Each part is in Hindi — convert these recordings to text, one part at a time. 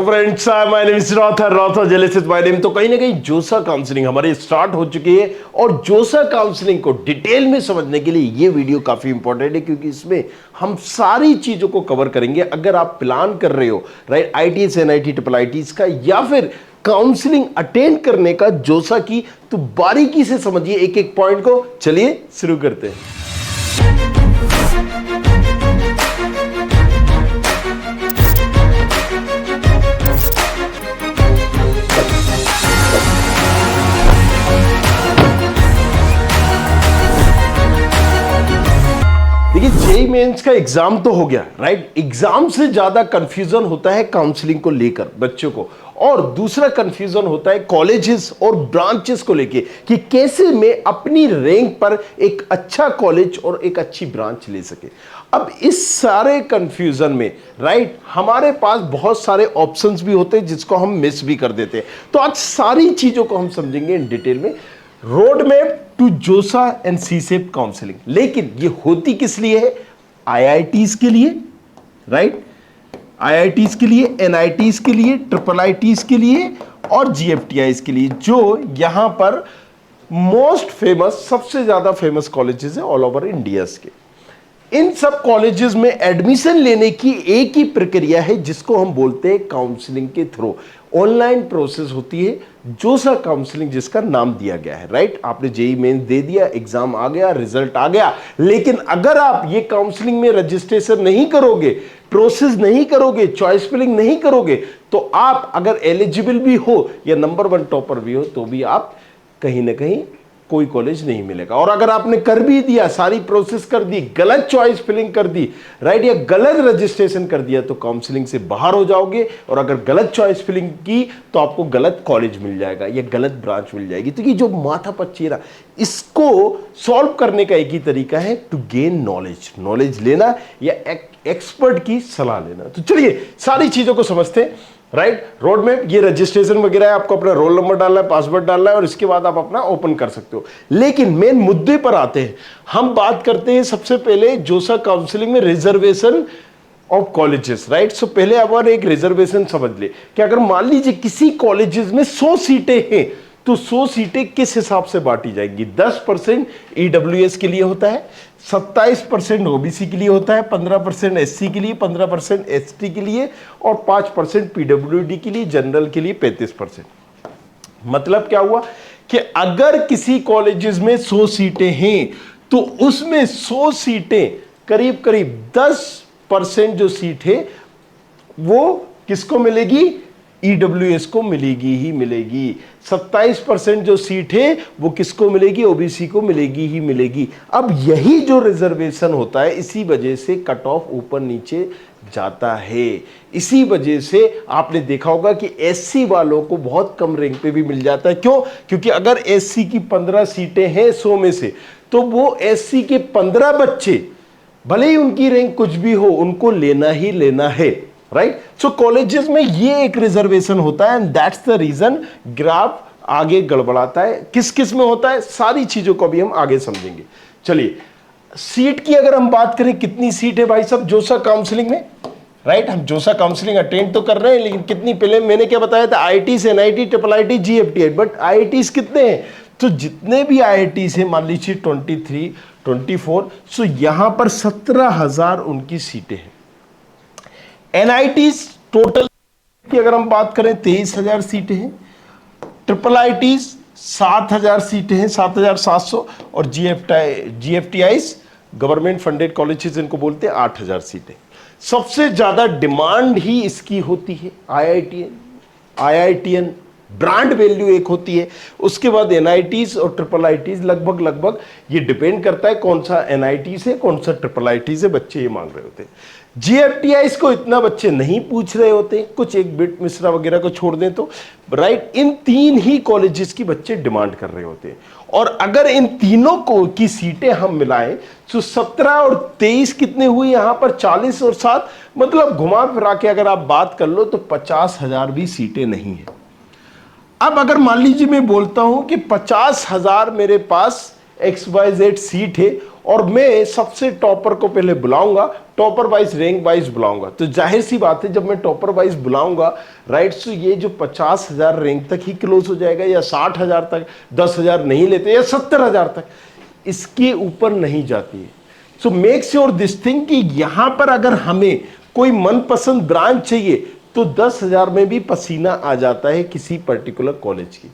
फ्रेंड्स, माय नेम इज रॉथर जेलिसिस माय नेम। तो कहीं ना कहीं जोसा काउंसलिंग हमारी स्टार्ट हो चुकी है और जोसा काउंसलिंग को डिटेल में समझने के लिए ये वीडियो काफी इंपॉर्टेंट है, क्योंकि इसमें हम सारी चीजों को कवर करेंगे। अगर आप प्लान कर रहे हो राइट IITs NIT IIITs का या फिर काउंसलिंग अटेंड करने का जोसा की, तो बारीकी से समझिए एक एक पॉइंट को। चलिए शुरू करते हैं। देखिए, जेईई मेंस का एग्जाम तो हो गया राइट। एग्जाम से ज्यादा कंफ्यूजन होता है काउंसलिंग को लेकर बच्चों को, और दूसरा कंफ्यूजन होता है कॉलेजेस और ब्रांचेस को लेके कि कैसे मैं अपनी रैंक पर एक अच्छा कॉलेज और एक अच्छी ब्रांच ले सके। अब इस सारे कंफ्यूजन में राइट हमारे पास बहुत सारे ऑप्शंस भी होते हैं जिसको हम मिस भी कर देते हैं। तो आज सारी चीजों को हम समझेंगे इन डिटेल में। रोड मैप टू जोसा एंड सीसेट काउंसलिंग। लेकिन ये होती किस लिए है? IITs के लिए राइट, IITs के लिए, NITs के लिए, IIITs के लिए और GFTIs के लिए, जो यहां पर मोस्ट फेमस, सबसे ज्यादा फेमस कॉलेजेस है ऑल ओवर इंडिया के। इन सब कॉलेजेस में एडमिशन लेने की एक ही प्रक्रिया है जिसको हम बोलते हैं काउंसलिंग के थ्रू। ऑनलाइन प्रोसेस होती है जोसा काउंसलिंग, जिसका नाम दिया गया है राइट। आपने जेईई मेंस दे दिया, एग्जाम आ गया, रिजल्ट आ गया, लेकिन अगर आप ये काउंसलिंग में रजिस्ट्रेशन नहीं करोगे, प्रोसेस नहीं करोगे, चॉइस फिलिंग नहीं करोगे, तो आप अगर एलिजिबल भी हो या नंबर 1 टॉपर भी हो तो भी आप कहीं ना कहीं कोई कॉलेज नहीं मिलेगा। और अगर आपने कर भी दिया, सारी प्रोसेस कर दी, गलत चॉइस फिलिंग कर दी राइट, या गलत रजिस्ट्रेशन कर दिया, तो काउंसलिंग से बाहर हो जाओगे। और अगर गलत चॉइस फिलिंग की तो आपको गलत कॉलेज मिल जाएगा या गलत ब्रांच मिल जाएगी। तो ये जो माथा पच्चीरा, इसको सॉल्व करने का एक ही तरीका है, टू गेन नॉलेज। नॉलेज लेना या एक्सपर्ट की सलाह लेना। तो चलिए सारी चीजों को समझते हैं राइट। रोड मैप, ये रजिस्ट्रेशन वगैरह है, आपको अपना रोल नंबर डालना है, पासवर्ड डालना है और इसके बाद आप अपना ओपन कर सकते हो। लेकिन मेन मुद्दे पर आते हैं। हम बात करते हैं सबसे पहले जोसा काउंसलिंग में रिजर्वेशन ऑफ कॉलेजेस राइट। सो पहले आप एक रिजर्वेशन समझ ले कि अगर मान लीजिए किसी कॉलेजेस में 100 सीटें हैं तो 100 सीटें किस हिसाब से बांटी जाएंगी। 10% EWS के लिए होता है, 27% OBC के लिए होता है, 15% SC के लिए, 15% ST के लिए और 5% PWD के लिए, जनरल के लिए 35%। मतलब क्या हुआ कि अगर किसी कॉलेजेस में 100 सीटें हैं तो उसमें 100 सीटें करीब करीब 10% जो सीट है वो किसको मिलेगी? EWS को मिलेगी ही मिलेगी। 27% जो सीट है वो किसको मिलेगी? OBC को मिलेगी ही मिलेगी। अब यही जो रिजर्वेशन होता है, इसी वजह से कट ऑफ ऊपर नीचे जाता है। इसी वजह से आपने देखा होगा कि SC वालों को बहुत कम रैंक पे भी मिल जाता है। क्यों? क्योंकि अगर SC की 15 सीटें हैं 100 में से, तो वो SC के 15 बच्चे, भले ही उनकी रैंक कुछ भी हो, उनको लेना ही लेना है राइट। सो कॉलेजेस में ये एक रिजर्वेशन होता है and that's the reason graph आगे गड़बड़ाता है। किस किस में होता है, सारी चीजों को भी हम आगे समझेंगे। चलिए, सीट की अगर हम बात करें, कितनी सीट है भाई साहब जोसा काउंसलिंग में राइट। हम जोसा काउंसलिंग अटेंड तो कर रहे हैं, लेकिन कितनी? पहले मैंने क्या बताया था, IITs NIT IIIT GFTI, but IITs कितने हैं? तो जितने भी IITs हैं, मान लीजिए 23 24, सो यहां पर 17,000 उनकी सीटें हैं। NITs टोटल की अगर हम बात करें 23,000 सीटें हैं, IIITs 7,000 सीटें हैं, 7,700, और GFTIs गवर्नमेंट फंडेड कॉलेजेस इनको बोलते हैं, 8,000 सीटें। सबसे ज्यादा डिमांड ही इसकी होती है IITN ब्रांड वैल्यू एक होती है, उसके बाद NITs और IIITs लगभग ये डिपेंड करता है कौन सा NIT से कौन सा IIIT से बच्चे ये मांग रहे होते हैं। GFTIs को इतना बच्चे नहीं पूछ रहे होते, कुछ एक बिट मिश्रा वगैरह को छोड़ दें तो राइट। इन 3 ही कॉलेजेस की बच्चे डिमांड कर रहे होते हैं, और अगर इन तीनों को की सीटें हम मिलाएं तो 17 और 23 कितने हुए यहां पर? 40 और 7, मतलब घुमा फिरा के अगर आप बात कर लो तो 50,000 भी सीटें नहीं है। अब अगर मान लीजिए मैं बोलता हूं कि 50,000 मेरे पास XYZ सीट है और मैं सबसे टॉपर को पहले बुलाऊंगा, टॉपर वाइज रैंक वाइज बुलाऊंगा। तो जाहिर सी बात है जब मैं टॉपर वाइज बुलाऊंगा, राइट, सो ये जो 50,000 रैंक तक ही क्लोज हो जाएगा, या 60,000 तक, 10,000 नहीं लेते, या 70,000 तक, इसके ऊपर नहीं जाती है। So make sure this thing कि यहां पर अगर हमें कोई मनपसंद ब्रांच चाहिए तो 10,000 में भी पसीना आ जाता है किसी पर्टिकुलर कॉलेज की।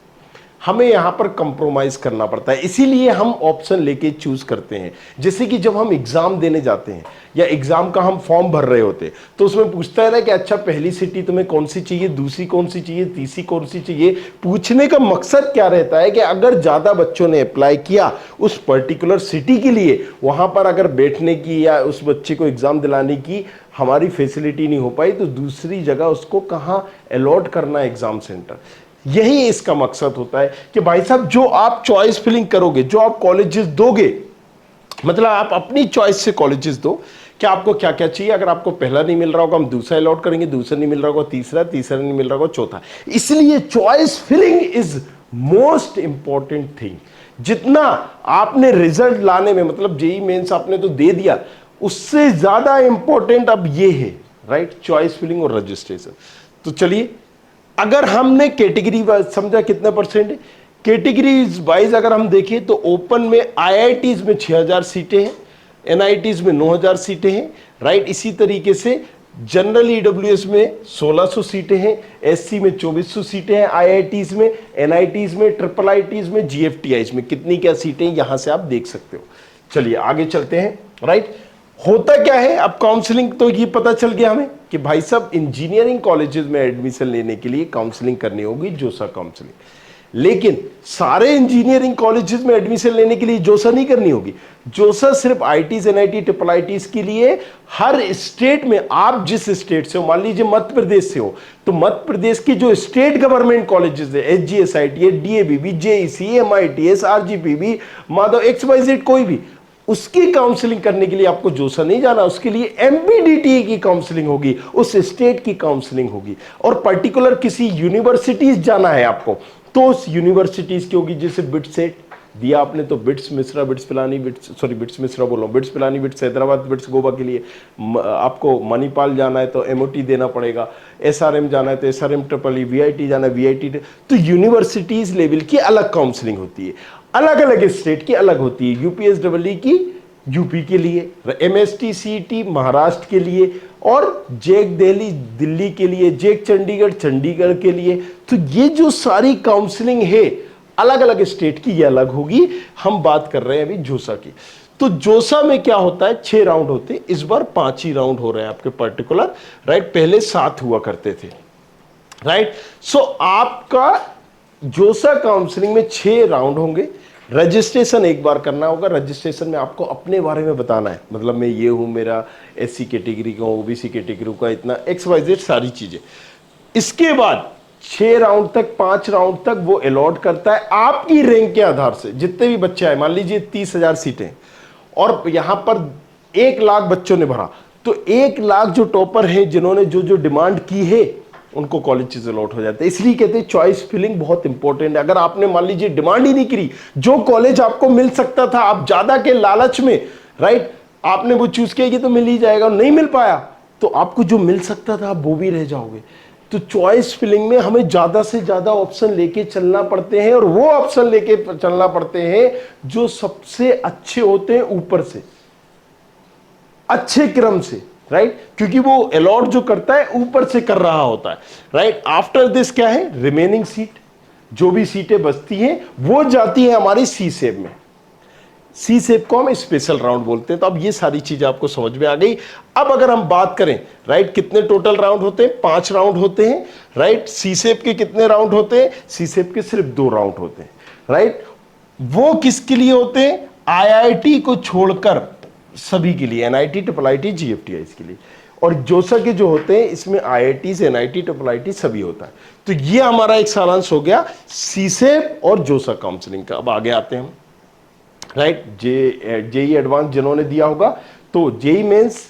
हमें यहां पर कंप्रोमाइज करना पड़ता है, इसीलिए हम ऑप्शन लेके चूज करते हैं। जैसे कि जब हम एग्जाम देने जाते हैं या एग्जाम का हम फॉर्म भर रहे होते हैं तो उसमें पूछता है ना कि अच्छा पहली सिटी तुम्हें कौन सी चाहिए, दूसरी कौन सी चाहिए, तीसरी कौन सी चाहिए। पूछने का मकसद क्या रहता है कि अगर ज्यादा बच्चों ने अप्लाई किया उस पर्टिकुलर सिटी के लिए, वहां पर अगर बैठने की या उस बच्चे को एग्जाम दिलाने की हमारी फैसिलिटी नहीं हो पाई तो दूसरी जगह उसको कहां अलॉट करना है, एग्जाम सेंटर। यही इसका मकसद होता है कि भाई साहब जो आप चॉइस फिलिंग करोगे, जो आप कॉलेजेस दोगे, मतलब आप अपनी चॉइस से कॉलेजेस दो कि आपको क्या क्या चाहिए। अगर आपको पहला नहीं मिल रहा होगा हम दूसरा अलॉट करेंगे, दूसरा नहीं मिल रहा होगा तीसरा, तीसरा नहीं मिल रहा होगा चौथा। इसलिए choice filling is most important thing. जितना आपने रिजल्ट लाने में, मतलब जेई मेंस आपने तो दे दिया, उससे ज्यादा इंपॉर्टेंट अब ये है, राइट, चॉइस फिलिंग और रजिस्ट्रेशन। तो चलिए, अगर हमने कैटेगरी वाइज समझा कितना परसेंट है, कैटेगरी वाइज अगर हम देखें तो ओपन में आईआईटीज में 6,000 सीटें हैं, एनआईटीज में 9,000 सीटें हैं, राइट। इसी तरीके से जनरल ईडब्ल्यूएस में 1,600 सीटें हैं, एससी में 2,400 सीटें हैं, आईआईटीज में, एनआईटीज में, ट्रिपल आईटीज में, जीएफटीआईज में कितनी क्या सीटें यहां से आप देख सकते हो। चलिए आगे चलते हैं, राइट। होता क्या है, अब काउंसलिंग तो ये पता चल गया हमें कि भाई साहब इंजीनियरिंग कॉलेजेस में एडमिशन लेने के लिए काउंसलिंग करनी होगी, जोसा काउंसलिंग। लेकिन सारे इंजीनियरिंग कॉलेजेस में एडमिशन लेने के लिए जोसा नहीं करनी होगी। जोसा सिर्फ आईटीज, एनआईटी, ट्रिपल आईटीज के लिए। हर स्टेट में, आप जिस स्टेट से हो, मान लीजिए मध्य प्रदेश से हो, तो मध्य प्रदेश के जो स्टेट गवर्नमेंट कॉलेजेस है, HGSIT, DAVB, JEC, MITS, RGPV, Madhav, XYZ, कोई भी, उसकी काउंसलिंग करने के लिए आपको जोसा नहीं जाना, उसके लिए एमपीडीटी की काउंसलिंग होगी, उस स्टेट की काउंसलिंग होगी। और पर्टिकुलर किसी यूनिवर्सिटीज जाना है आपको तो उस यूनिवर्सिटीज की होगी। जैसे बिट्सेट दिया आपने तो bits Mishra, bits Pilani, bits Mishra बोल रहा हूं, bits Pilani, bits Hyderabad, bits Goa के लिए। आपको मणिपाल जाना है तो एमओटी देना पड़ेगा, एसआरएम जाना है तो एसआरएम ट्रिपल ई, वीआईटी जाना है वीआईटी। तो यूनिवर्सिटीज लेवल की अलग काउंसलिंग होती है, अलग अलग स्टेट की अलग होती है। यूपीएसडब्ल्यू की यूपी के लिए, एमएसटी सीईटी महाराष्ट्र के लिए, और जेक दिल्ली दिल्ली के लिए, जेक चंडीगढ़ चंडीगढ़ के लिए। तो ये जो सारी काउंसलिंग है अलग अलग स्टेट की, ये अलग होगी। हम बात कर रहे हैं अभी जोसा की। तो जोसा में क्या होता है, 6 राउंड होते हैं, इस बार 5 ही राउंड हो रहे हैं आपके पर्टिकुलर, राइट। पहले 7 हुआ करते थे, राइट। सो आपका जोसा काउंसलिंग में 6 राउंड होंगे। रजिस्ट्रेशन एक बार करना होगा। रजिस्ट्रेशन में आपको अपने बारे में बताना है, मतलब मैं ये हूं, मेरा एससी कैटेगरी का, ओबीसी कैटेगरी का, इतना XYZ सारी चीजें। इसके बाद 6 राउंड तक, 5 राउंड तक वो अलॉट करता है आपकी रैंक के आधार से। जितने भी बच्चे आए, मान लीजिए 30,000 सीटें और यहां पर 1 लाख बच्चों ने भरा, तो 1 लाख जो टॉपर हैं, जिन्होंने जो जो डिमांड की है, उनको कॉलेजेस अलॉट हो जाते हैं। इसलिए कहते हैं चॉइस फिलिंग बहुत इंपॉर्टेंट है। अगर आपने मान लीजिए डिमांड ही नहीं करी, जो कॉलेज आपको मिल सकता था, आप ज्यादा के लालच में, राइट, आपने वो चूज किया कि तो मिल ही जाएगा, नहीं मिल पाया तो आपको जो मिल सकता था आप वो भी रह जाओगे। तो चॉइस फिलिंग में हमें ज्यादा से ज्यादा ऑप्शन लेके चलना पड़ते हैं, और वो ऑप्शन लेके चलना पड़ते हैं जो सबसे अच्छे होते हैं, ऊपर से, अच्छे क्रम से, राइट। क्योंकि वो अलॉट जो करता है ऊपर से कर रहा होता है, राइट। आफ्टर दिस क्या है, रिमेनिंग सीट, जो भी सीटें बचती हैं वो जाती है हमारी सी सेप में। सी सेप को हम स्पेशल राउंड बोलते हैं। तो अब ये सारी चीजें आपको समझ में आ गई। अब अगर हम बात करें, राइट, कितने टोटल राउंड होते हैं, 5 राउंड होते हैं, राइट। सी सेप के कितने राउंड होते हैं, सी सेप के सिर्फ 2 राउंड होते हैं, राइट। वो किसके लिए होते हैं, आईआईटी को छोड़कर सभी के लिए, एनआईटी, ट्रिपल आईटी, जीएफटीआई के लिए। और जोसा के जो होते हैं इसमें आईआईटी, एनआईटी, ट्रिपल आईटी सभी होता है। तो ये हमारा एक सारांश हो गया सीसेप और जोसा काउंसलिंग का। अब आगे आते हैं हम, राइट। जेई एडवांस जिन्होंने दिया होगा, तो जेई मेंस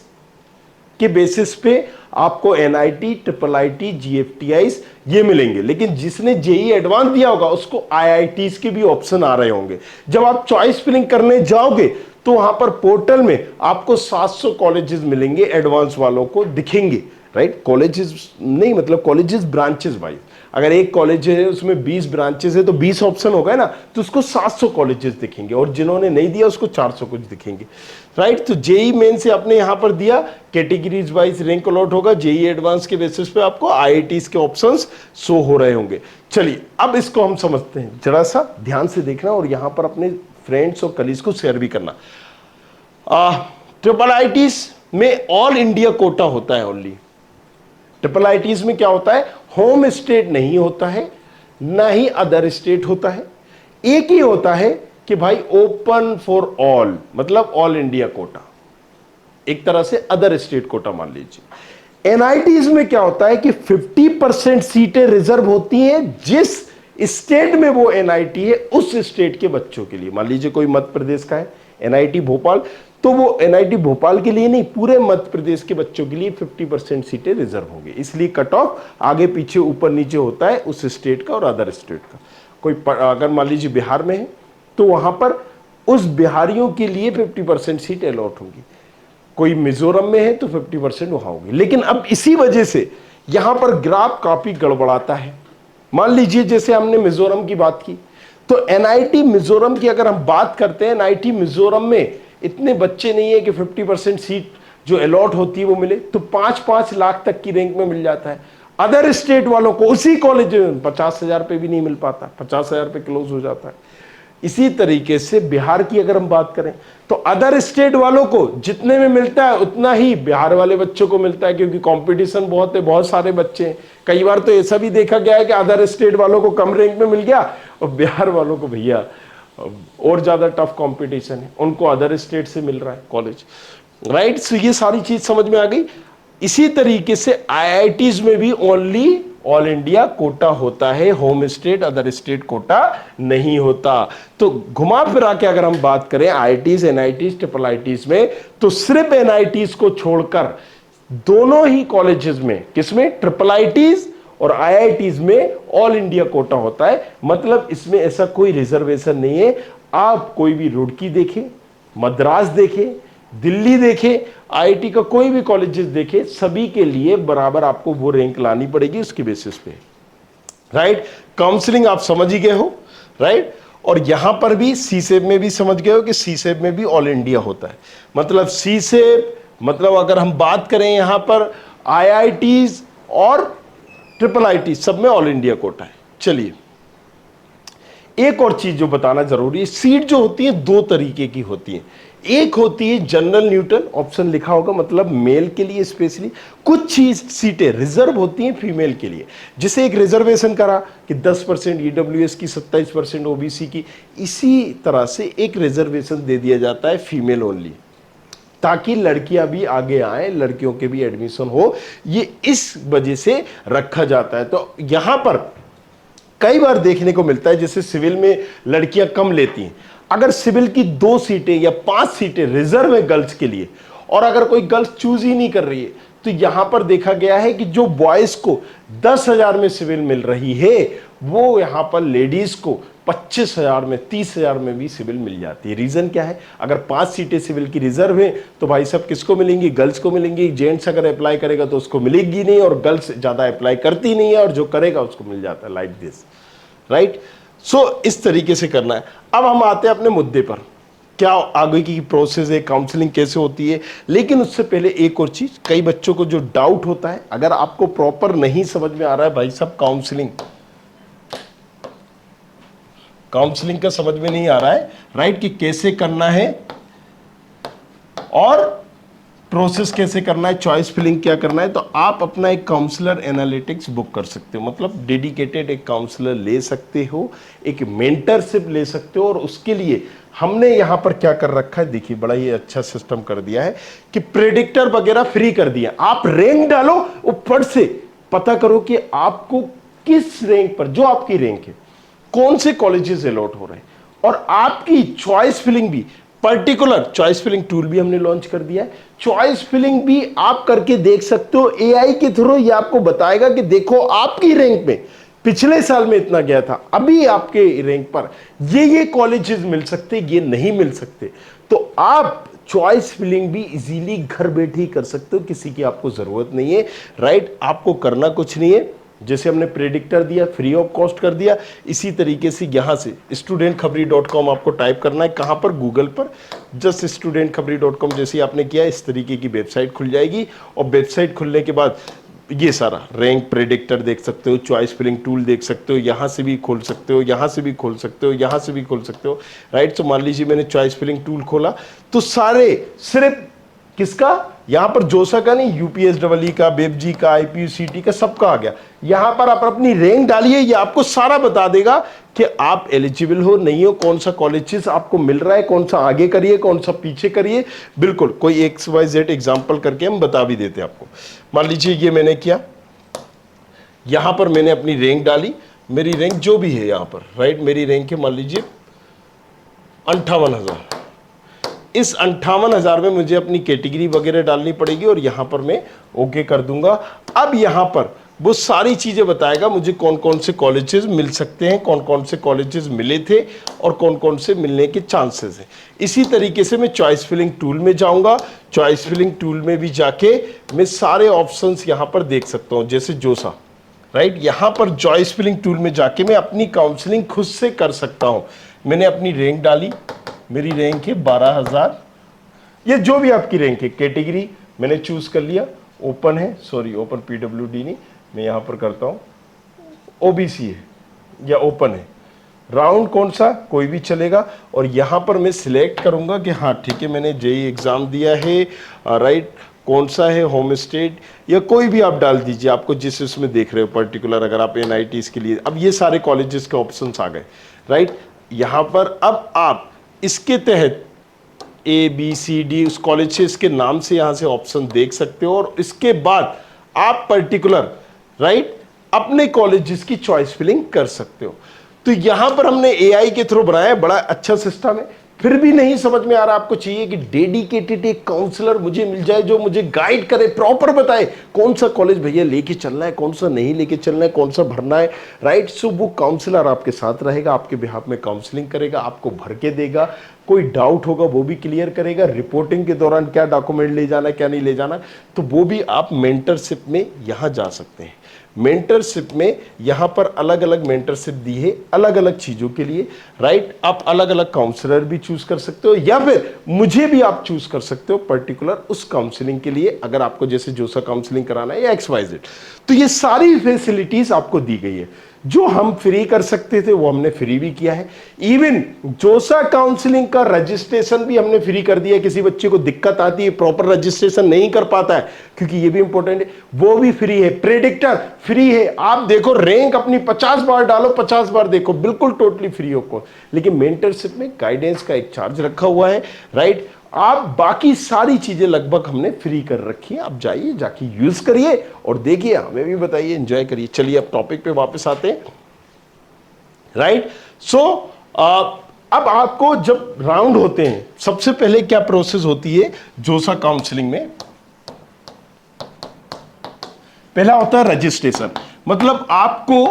के बेसिस पे आपको एनआईटी, ट्रिपल आईटी, जीएफटीआई ये मिलेंगे। लेकिन जिसने जेई एडवांस दिया होगा उसको आईआईटीज के भी ऑप्शन आ रहे होंगे। जब आप चॉइस फिलिंग करने जाओगे तो वहां पर पोर्टल में आपको 700 कॉलेजेस मिलेंगे, एडवांस वालों को दिखेंगे, राइट। कॉलेजेस नहीं, मतलब कॉलेजेस ब्रांचेस वाइज, अगर एक कॉलेज है उसमें 20 ब्रांचेस है तो 20 ऑप्शन होगा ना, तो उसको 700 कॉलेजेस दिखेंगे, और जिन्होंने नहीं दिया उसको 400 कुछ दिखेंगे, राइट। तो जेई मेन से आपने यहां पर दिया, कैटेगरीज वाइज रैंक अलॉट होगा, जेई एडवांस के बेसिस पे आपको आईआईटीज के ऑप्शंस शो हो रहे होंगे। चलिए अब इसको हम समझते हैं, जरा सा ध्यान से देखना और यहां पर अपने फ्रेंड्स और कलीग्स को शेयर भी करना। ट्रिपल आईटीज में ऑल इंडिया कोटा होता है ओनली। ट्रिपल आईटीज में क्या होता है, होम स्टेट नहीं होता है, ना ही अदर स्टेट होता है, एक ही होता है कि भाई ओपन फॉर ऑल, मतलब ऑल इंडिया कोटा, एक तरह से अदर स्टेट कोटा मान लीजिए। एनआईटीज में क्या होता है कि 50% सीटें रिजर्व होती हैं जिस स्टेट में वो एनआईटी है उस स्टेट के बच्चों के लिए। मान लीजिए कोई मध्य प्रदेश का है एनआईटी भोपाल, तो वो एनआईटी भोपाल के लिए नहीं, पूरे मध्य प्रदेश के बच्चों के लिए 50% सीटें रिजर्व होंगी। इसलिए कट ऑफ आगे पीछे ऊपर नीचे होता है उस स्टेट का और अदर स्टेट का। कोई अगर मान लीजिए बिहार में है तो वहां पर उस बिहारियों के लिए 50% सीट अलॉट होंगी, कोई मिजोरम में है तो 50% वहां होगी। लेकिन अब इसी वजह से यहां पर ग्राफ काफी गड़बड़ाता है। मान लीजिए जैसे हमने मिजोरम की बात की, तो एनआईटी मिजोरम की अगर हम बात करते हैं, एनआईटी मिजोरम में इतने बच्चे नहीं है कि 50% सीट जो अलॉट होती है वो मिले, तो 5-5 लाख तक की रैंक में मिल जाता है। अदर स्टेट वालों को उसी कॉलेज में 50,000 पे भी नहीं मिल पाता, 50,000 पे क्लोज हो जाता है। इसी तरीके से बिहार की अगर हम बात करें तो अदर स्टेट वालों को जितने में मिलता है उतना ही बिहार वाले बच्चों को मिलता है, क्योंकि कंपटीशन बहुत है, बहुत सारे बच्चे हैं। कई बार तो ऐसा भी देखा गया है कि अदर स्टेट वालों को कम रैंक में मिल गया और बिहार वालों को भैया और ज्यादा टफ कंपटीशन है, उनको अदर स्टेट से मिल रहा है कॉलेज, राइट। सो ये सारी चीज समझ में आ गई। इसी तरीके से आईआईटीज में भी ओनली ऑल इंडिया कोटा होता है, home state other state quota नहीं होता। तो घुमा फिरा के अगर हम बात करें आईआईटीज, एनआईटीज, ट्रिपल आईटीज में, तो सिर्फ एनआईटीज को छोड़कर दोनों ही कॉलेजेस में, किसमें, ट्रिपल आईटीज और आईआईटीज में ऑल इंडिया कोटा होता है। मतलब इसमें ऐसा कोई रिजर्वेशन नहीं है। आप कोई भी रुड़की देखें, मद्रास देखें, दिल्ली देखे, आईआईटी का कोई भी कॉलेजेस देखे, सभी के लिए बराबर आपको वो रैंक लानी पड़ेगी उसके बेसिस पे, राइट। काउंसलिंग आप समझ ही गए हो, राइट। और यहां पर भी सीसेब में भी समझ गए हो कि सीसेब में भी ऑल इंडिया होता है। मतलब सीसेब, मतलब अगर हम बात करें यहां पर आईआईटीज और ट्रिपल आईटी सब में ऑल इंडिया कोटा है। चलिए एक और चीज जो बताना जरूरी है, सीट जो होती है दो तरीके की होती है। एक होती है जनरल न्यूटन, ऑप्शन लिखा होगा, मतलब मेल के लिए स्पेशली। कुछ चीज सीटें रिजर्व होती हैं फीमेल के लिए, जिसे एक रिजर्वेशन करा कि 10% ईडब्ल्यूएस की, 27% ओबीसी की, इसी तरह से एक रिजर्वेशन दे दिया जाता है फीमेल ओनली, ताकि लड़कियां भी आगे आए, लड़कियों के भी एडमिशन हो, ये इस वजह से रखा जाता है। तो यहां पर कई बार देखने को मिलता है जैसे सिविल में लड़कियां कम लेती हैं, अगर सिविल की 2 सीटें या 5 सीटें रिजर्व है गर्ल्स के लिए, और अगर कोई गर्ल्स चूज ही नहीं कर रही है, तो यहां पर देखा गया है कि जो बॉयज को 10,000 में सिविल मिल रही है, वो यहां पर लेडीज को 25,000 में, 30,000 में भी सिविल मिल जाती है। रीजन क्या है, अगर 5 सीटें सिविल की रिजर्व है तो भाई सब किसको मिलेंगी, गर्ल्स को मिलेंगी। जेंट्स अगर अप्लाई करेगा तो उसको मिलेगी नहीं, और गर्ल्स ज्यादा अप्लाई करती नहीं है, और जो करेगा उसको मिल जाता है, लाइक दिस, राइट। सो इस तरीके से करना है। अब हम आते हैं अपने मुद्दे पर, क्या आगे की प्रोसेस है, काउंसलिंग कैसे होती है। लेकिन उससे पहले एक और चीज, कई बच्चों को जो डाउट होता है, अगर आपको प्रॉपर नहीं समझ में आ रहा है भाई साहब, काउंसलिंग का समझ में नहीं आ रहा है, राइट, कि कैसे करना है और प्रोसेस कैसे करना है, चॉइस फिलिंग क्या करना है, तो आप अपना एक काउंसलर एनालिटिक्स बुक कर सकते हो। मतलब डेडिकेटेड एक काउंसलर ले सकते हो, एक मेंटरशिप ले सकते हो। और उसके लिए हमने यहां पर क्या कर रखा है, देखिए बड़ा ही अच्छा सिस्टम कर दिया है कि प्रेडिक्टर वगैरह फ्री कर दिया। आप रैंक डालो, ऊपर से पता करो कि आपको किस रैंक पर, जो आपकी रैंक है, कौन से कॉलेजेस अलॉट हो रहे हैं, और आपकी चॉइस फिलिंग भी, पर्टिकुलर चॉइस फिलिंग टूल भी हमने लॉन्च कर दिया है। चॉइस फिलिंग भी आप करके देख सकते हो एआई के थ्रू। ये आपको बताएगा कि देखो आपकी रैंक में पिछले साल में इतना गया था, अभी आपके रैंक पर ये कॉलेजेस मिल सकते, ये नहीं मिल सकते। तो आप चॉइस फिलिंग भी इजीली घर बैठे ही कर सकते हो, किसी की आपको जरूरत नहीं है, राइट। आपको करना कुछ नहीं है, जैसे हमने प्रेडिक्टर दिया, फ्री ऑफ कॉस्ट कर दिया, इसी तरीके से यहां से studentkhapri.com आपको टाइप करना है। कहां पर? गूगल पर। जस्ट studentkhapri.com जैसे आपने किया, इस तरीके की वेबसाइट खुल जाएगी। और वेबसाइट खुलने के बाद ये सारा रैंक प्रेडिक्टर देख सकते हो, चॉइस फिलिंग टूल देख सकते हो, यहां से भी खोल सकते हो, यहां से भी खोल सकते हो, यहां से भी खोल सकते हो, राइट। तो मान लीजिए मैंने चॉइस फिलिंग टूल खोला, तो सारे सिर्फ किसका? यहां पर जोसा का नहीं, यूपीएसडब्ल्यू का, बेबजी का, आईपीयूसीटी का, सबका आ गया। यहां पर आप अपनी रैंक डालिए, ये आपको सारा बता देगा कि आप एलिजिबल हो नहीं हो, कौन सा कॉलेजेस आपको मिल रहा है, कौन सा आगे करिए, कौन सा पीछे करिए। बिल्कुल कोई XYZ एग्जांपल करके हम बता भी देते हैं आपको। मान लीजिए ये मैंने किया, यहां पर मैंने अपनी रैंक डाली, मेरी रैंक जो भी है यहां पर, राइट, मेरी रैंक है मान लीजिए 58,000। इस 58,000 में मुझे अपनी कैटेगरी वगैरह डालनी पड़ेगी और यहां पर मैं ओके कर दूंगा। अब यहां पर वो सारी चीजें बताएगा मुझे कौन कौन से कॉलेजेस मिल सकते हैं, कौन कौन से कॉलेजेस मिले थे और कौन कौन से मिलने के चांसेस हैं। इसी तरीके से मैं चॉइस फिलिंग टूल में जाऊंगा, चॉइस फिलिंग टूल में भी जाके मैं सारे ऑप्शंस यहां पर देख सकता हूं, जैसे जोसा, राइट। यहां पर चॉइस फिलिंग टूल में जाके मैं अपनी काउंसलिंग खुद से कर सकता हूं। मैंने अपनी रैंक डाली, मेरी रैंक है 12,000, ये जो भी आपकी रैंक है, कैटेगरी मैंने चूज कर लिया, ओपन है, सॉरी ओपन PWD नहीं, मैं यहां पर करता हूं OBC है या ओपन है, राउंड कौन सा कोई भी चलेगा। और यहां पर मैं सिलेक्ट करूंगा कि हाँ ठीक है मैंने JEE एग्जाम दिया है, राइट, कौन सा है, होम स्टेट या कोई भी आप डाल दीजिए, आपको जिस उसमें देख रहे हो पर्टिकुलर, अगर आप NITs के लिए। अब ये सारे कॉलेजेस के ऑप्शंस आ गए, राइट। यहां पर अब आप इसके तहत ABCD उस कॉलेज के नाम से यहां से ऑप्शन देख सकते हो और इसके बाद आप पर्टिकुलर, राइट, अपने कॉलेजेस की चॉइस फिलिंग कर सकते हो। तो यहां पर हमने AI के थ्रू बनाया, बड़ा अच्छा सिस्टम है। फिर भी नहीं समझ में आ रहा, आपको चाहिए कि डेडिकेटेड एक काउंसलर मुझे मिल जाए जो मुझे गाइड करे, प्रॉपर बताए कौन सा कॉलेज भैया लेके चलना है, कौन सा नहीं लेके चलना है, कौन सा भरना है, राइट। सो वो काउंसलर आपके साथ रहेगा, आपके बिहाफ में काउंसलिंग करेगा, आपको भर के देगा, कोई डाउट होगा वो भी क्लियर करेगा, रिपोर्टिंग के दौरान क्या डॉक्यूमेंट ले जाना है क्या नहीं ले जाना, तो वो भी आप मेंटरशिप में यहां जा सकते हैं। मेंटरशिप में यहां पर अलग अलग मेंटरशिप दी है अलग अलग चीजों के लिए, राइट। आप अलग अलग काउंसलर भी चूज कर सकते हो या फिर मुझे भी आप चूज कर सकते हो पर्टिकुलर उस काउंसलिंग के लिए, अगर आपको जैसे जोसा काउंसलिंग कराना है या XYZ। तो ये सारी फैसिलिटीज आपको दी गई है। जो हम फ्री कर सकते थे वो हमने फ्री भी किया है। इवन जोसा काउंसलिंग का रजिस्ट्रेशन भी हमने फ्री कर दिया। किसी बच्चे को दिक्कत आती है, प्रॉपर रजिस्ट्रेशन नहीं कर पाता है, क्योंकि ये भी इंपॉर्टेंट है, वो भी फ्री है। प्रेडिक्टर फ्री है, आप देखो रैंक अपनी 50 बार डालो, 50 बार देखो, बिल्कुल टोटली फ्री ऑफ कॉस्ट। लेकिन मेंटरशिप में गाइडेंस का एक चार्ज रखा हुआ है, राइट। आप बाकी सारी चीजें लगभग हमने फ्री कर रखी है, आप जाइए जाके यूज करिए और देखिए, हमें भी बताइए, एंजॉय करिए। चलिए अब टॉपिक पे वापस आते हैं, राइट। सो अब आपको जब राउंड होते हैं, सबसे पहले क्या प्रोसेस होती है जोसा काउंसलिंग में? पहला होता है रजिस्ट्रेशन, मतलब आपको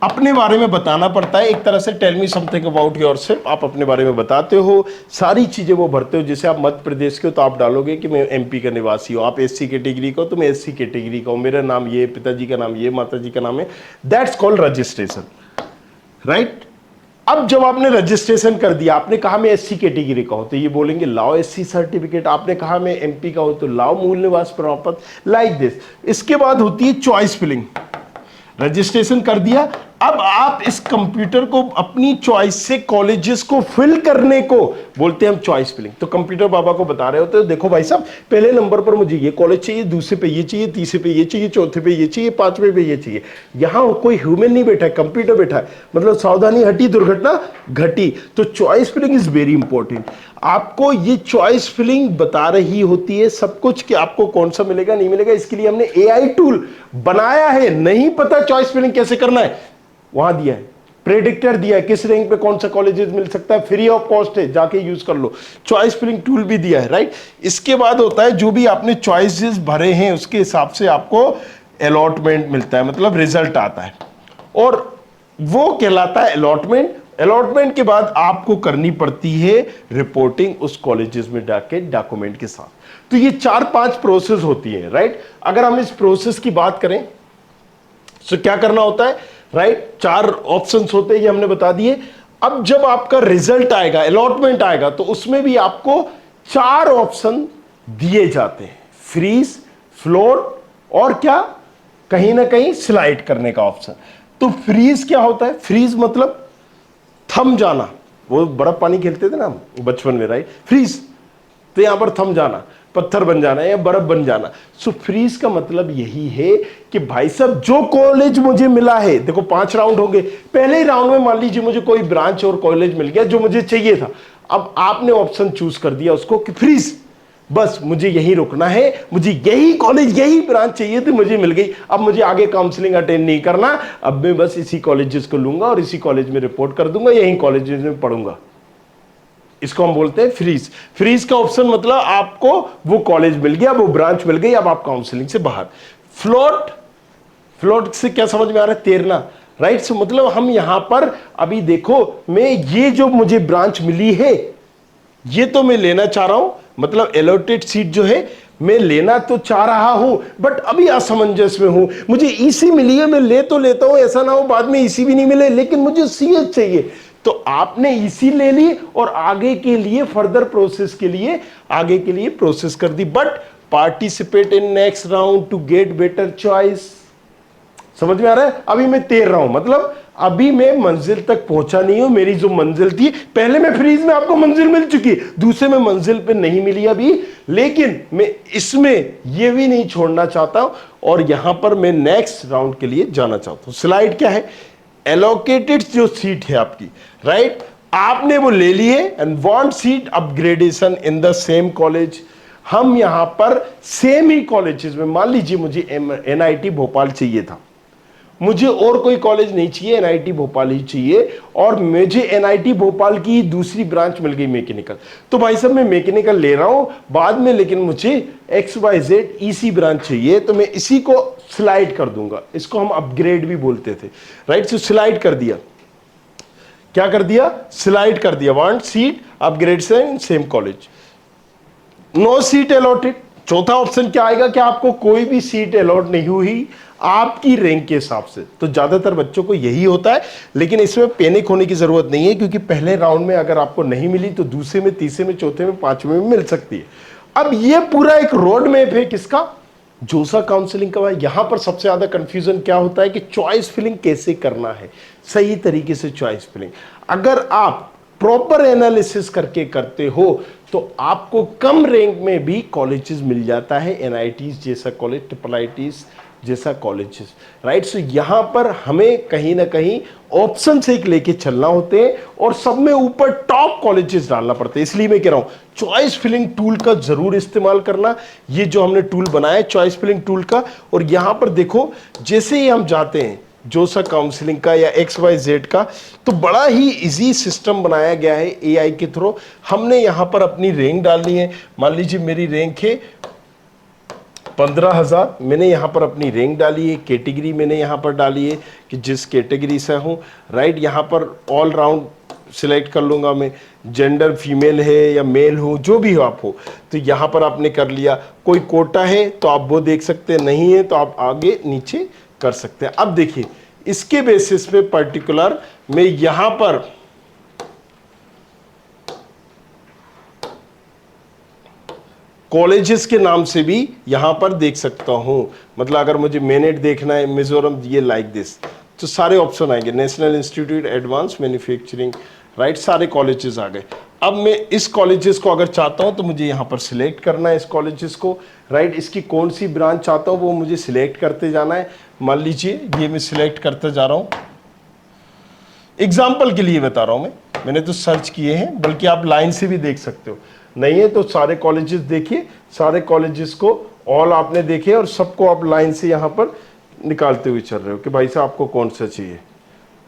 अपने बारे में बताना पड़ता है। एक तरह से tell me something about yourself, आप अपने बारे में बताते हो, सारी चीजें वो भरते हो। जैसे आप मध्य प्रदेश के हो तो आप डालोगे कि मैं MP का निवासी हूं, आप SC कैटेगरी को तो मैं SC कैटेगरी का हूं, मेरा नाम ये, पिताजी का नाम ये, माताजी का नाम है, दैट्स कॉल्ड रजिस्ट्रेशन, राइट। अब जब आपने रजिस्ट्रेशन कर दिया, आपने कहा मैं SC कैटेगरी का हूं तो ये बोलेंगे लाओ SC सर्टिफिकेट, आपने कहा मैं MP का हूं तो लाओ मूल निवास प्रमाण पत्र, लाइक दिस। इसके बाद होती है चॉइस फिलिंग। रजिस्ट्रेशन कर दिया, अब आप इस कंप्यूटर को अपनी चॉइस से कॉलेजेस को फिल करने को बोलते हैं हम चॉइस फिलिंग। तो कंप्यूटर बाबा को बता रहे होते हैं, देखो भाई साहब, पहले नंबर पर मुझे ये कॉलेज चाहिए, दूसरे पे ये चाहिए, तीसरे पे ये चाहिए, चौथे पे ये चाहिए, पांचवे पे ये चाहिए। यहां कोई ह्यूमन नहीं बैठा है, कंप्यूटर बैठा है, मतलब सावधानी हटी दुर्घटना घटी। तो choice filling is very important. आपको ये चॉइस फिलिंग बता रही होती है सब कुछ कि आपको कौन सा मिलेगा नहीं मिलेगा। इसके लिए हमने AI टूल बनाया है। नहीं पता चॉइस फिलिंग कैसे करना है, वहां दिया है, प्रेडिक्टर दिया है, किस रैंक पे कौन सा कॉलेजेस मिल सकता है, फ्री ऑफ कॉस्ट है, जाके यूज कर लो। चॉइस फिलिंग टूल भी दिया है, राइट। इसके बाद होता है जो भी आपने चॉइसेस भरे हैं उसके हिसाब से आपको अलॉटमेंट मिलता है, मतलब रिजल्ट आता है। और वो कहलाता है अलॉटमेंट। अलॉटमेंट के बाद आपको करनी पड़ती है रिपोर्टिंग उस कॉलेजेस में जाके डॉक्यूमेंट के साथ। तो ये 4-5 प्रोसेस होती है, राइट। अगर हम इस प्रोसेस की बात करें तो क्या करना होता है, राइट। 4 ऑप्शंस होते हैं, ये हमने बता दिए। अब जब आपका रिजल्ट आएगा, अलॉटमेंट आएगा, तो उसमें भी आपको 4 ऑप्शन दिए जाते हैं, फ्रीज, फ्लोट और क्या, कहीं ना कहीं स्लाइड करने का ऑप्शन। तो फ्रीज क्या होता है, फ्रीज मतलब थम जाना। वो बर्फ पानी खेलते थे ना हम बचपन में, राइट, फ्रीज, तो यहां पर थम जाना, पत्थर बन जाना या बर्फ बन जाना। सो फ्रीज का मतलब यही है कि भाई साहब जो कॉलेज मुझे मिला है, देखो 5 राउंड होंगे, पहले ही राउंड में मान लीजिए मुझे कोई ब्रांच और कॉलेज मिल गया जो मुझे चाहिए था। अब आपने ऑप्शन चूज कर दिया उसको कि फ्रीज, बस मुझे यहीं रुकना है, मुझे यही कॉलेज यही ब्रांच चाहिए थी, मुझे मिल गई, अब मुझे आगे काउंसलिंग अटेंड नहीं करना, अब मैं बस इसी कॉलेजेस को लूंगा और इसी कॉलेज में रिपोर्ट कर दूंगा, यही कॉलेजेस में पढ़ूंगा। इसको हम बोलते हैं फ्रीज। फ्रीज का ऑप्शन मतलब आपको वो कॉलेज मिल गया, वो ब्रांच मिल गई, अब आप काउंसलिंग से बाहर। फ्लोट, फ्लोट से क्या समझ में आ रहा है, तैरना, राइट। सो मतलब हम यहां पर अभी देखो, मैं ये जो मुझे ब्रांच मिली है ये तो मैं लेना चाह रहा हूं, मतलब एलोटेड सीट जो है मैं लेना तो चाह रहा हूं, बट अभी असमंजस में हूं। मुझे ईसी मिली है, मैं ले तो लेता हूं, ऐसा ना हो बाद में ईसी भी नहीं मिले, लेकिन मुझे सीएच चाहिए। तो आपने ईसी ले ली और आगे के लिए फर्दर प्रोसेस के लिए आगे के लिए प्रोसेस कर दी, but participate in next round to get better choice. समझ में आ रहा है। अभी मैं तैर रहा हूं, मतलब अभी मैं मंजिल तक पहुंचा नहीं हूं, मेरी जो मंजिल थी, पहले में फ्रीज में आपको मंजिल मिल चुकी, दूसरे में मंजिल पे नहीं मिली अभी, लेकिन मैं इसमें ये भी नहीं छोड़ना चाहता और यहां पर मैं नेक्स्ट राउंड के लिए जाना चाहता हूं। स्लाइड क्या है, एलोकेटेड जो सीट है आपकी, राइट, आपने वो ले लिए and want seat upgradation in the same college. हम यहां पर सेम ही कॉलेजेस में, मान लीजिए मुझे एनआईटी भोपाल चाहिए था, मुझे और कोई कॉलेज नहीं चाहिए, एनआईटी भोपाल ही चाहिए, और मुझे एनआईटी भोपाल की दूसरी ब्रांच मिल गई मैकेनिकल। तो भाई साहब मैं मैकेनिकल ले रहा हूं बाद में, लेकिन मुझे XYZ ईसी ब्रांच चाहिए, तो मैं इसी को स्लाइड कर दूंगा। इसको हम अपग्रेड भी बोलते थे, राइट। सो स्लाइड कर दिया, क्या कर दिया, स्लाइड कर दिया, want seat upgradation same college, no seat allotted. चौथा ऑप्शन क्या आएगा कि आपको कोई भी सीट अलॉट नहीं हुई आपकी रैंक के हिसाब से। तो ज्यादातर बच्चों को यही होता है, लेकिन इसमें पैनिक होने की जरूरत नहीं है, क्योंकि पहले राउंड में अगर आपको नहीं मिली तो दूसरे में, तीसरे में, चौथे में, पांचवें में मिल सकती है। अब ये पूरा एक रोड मैप है किसका, जोसा काउंसलिंग का। यहां पर सबसे ज्यादा कंफ्यूजन क्या होता है कि चॉइस फिलिंग कैसे करना है, सही तरीके से चॉइस फिलिंग। अगर आप प्रॉपर एनालिसिस करके करते हो तो आपको कम रैंक में भी कॉलेजेस मिल जाता है, एनआईटीज जैसा कॉलेज, IIITs जैसा कॉलेजेस, राइट। सो यहां पर हमें कहीं ना कहीं ऑप्शन से एक लेके चलना होते हैं और सब में ऊपर टॉप कॉलेजेस डालना पड़ते हैं। इसलिए मैं कह रहा हूं चॉइस फिलिंग टूल का जरूर इस्तेमाल करना। ये जो हमने टूल बनाया है चॉइस फिलिंग टूल का, और यहां पर देखो जैसे ही हम जाते हैं जोसा काउंसलिंग का या XYZ का, तो बड़ा ही इजी सिस्टम बनाया गया है AI के थ्रू। हमने यहां पर अपनी रैंक डालनी है, मान लीजिए मेरी रैंक है 15,000, मैंने यहाँ पर अपनी रैंक डाली है, कैटेगरी मैंने यहाँ पर डाली है कि जिस कैटेगरी से हूँ, राइट। यहाँ पर ऑल राउंड सिलेक्ट कर लूँगा मैं, जेंडर फीमेल है या मेल हो, जो भी हो आप हो, तो यहाँ पर आपने कर लिया। कोई कोटा है तो आप वो देख सकते हैं, नहीं है तो आप आगे नीचे कर सकते हैं। अब देखिए इसके बेसिस पे पर्टिकुलर मैं यहाँ पर कॉलेजेस के नाम से भी यहां पर देख सकता हूं। मतलब अगर मुझे मेनेट देखना है मिजोरम, ये लाइक दिस, तो सारे ऑप्शन आएंगे, national institute advance manufacturing, right, सारे कॉलेजेस आ गए। अब मैं इस कॉलेजेस को अगर चाहता हूं तो मुझे यहां पर सिलेक्ट करना है इस कॉलेजेस को, राइट। इसकी कौन सी ब्रांच चाहता हूं वो मुझे सिलेक्ट करते जाना है। मान लीजिए ये मैं सिलेक्ट करते जा रहा हूं, एग्जाम्पल के लिए बता रहा हूं मैंने तो सर्च किए हैं, बल्कि आप लाइन से भी देख सकते हो। नहीं है तो सारे कॉलेजेस देखिए, सारे कॉलेजेस को ऑल आपने देखे और सबको आप लाइन से यहाँ पर निकालते हुए चल रहे हो कि भाई साहब आपको कौन सा चाहिए।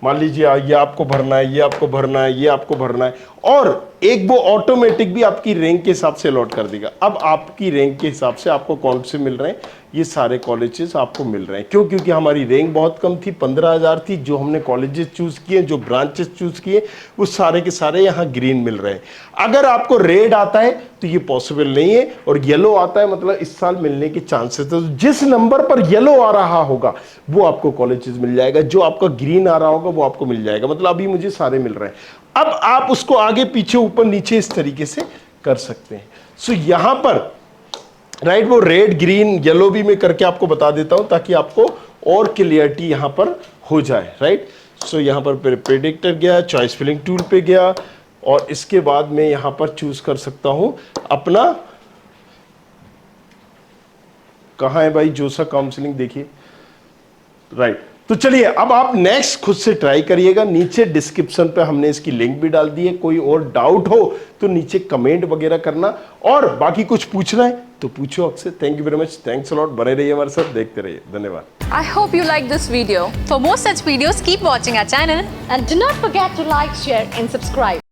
मान लीजिए ये आपको भरना है, ये आपको भरना है, ये आपको भरना है, और एक वो ऑटोमेटिक भी आपकी रैंक के हिसाब से अलॉट कर देगा। अब आपकी रैंक के हिसाब से आपको कौन से मिल रहे हैं, ये सारे कॉलेजेस आपको मिल रहे हैं। क्यों? क्योंकि हमारी रैंक बहुत कम थी, 15,000 थी। जो हमने कॉलेजेस चूज किए, जो ब्रांचेस चूज किए, वो सारे के सारे यहाँ ग्रीन मिल रहे हैं। अगर आपको रेड आता है तो ये पॉसिबल नहीं है, और येलो आता है मतलब इस साल मिलने के चांसेस। तो जिस नंबर पर येलो आ रहा होगा वो आपको कॉलेजेस मिल जाएगा, जो आपका ग्रीन आ रहा होगा वो आपको मिल जाएगा। मतलब अभी मुझे सारे मिल रहे हैं। अब आप उसको आगे पीछे ऊपर नीचे इस तरीके से कर सकते हैं। सो यहां पर राइट वो रेड ग्रीन येलो भी मैं करके आपको बता देता हूं, ताकि आपको और क्लियरिटी यहां पर हो जाए। राइट, सो यहां पर प्रेडिक्टर गया, चॉइस फिलिंग टूल पे गया, और इसके बाद मैं यहां पर चूज कर सकता हूं अपना, कहां है भाई जोसा काउंसलिंग, देखिए। राइट, तो चलिए अब आप नेक्स्ट खुद से ट्राई करिएगा। नीचे डिस्क्रिप्शन पे हमने इसकी लिंक भी डाल दी है। कोई और डाउट हो तो नीचे कमेंट वगैरह करना, और बाकी कुछ पूछना है तो पूछो अक्सर। Thank you very much, thanks a lot. बने रहिए हमारे साथ, देखते रहिए, धन्यवाद। I hope you like this video. For more such videos, keep watching our channel. And do not forget to like, share and subscribe.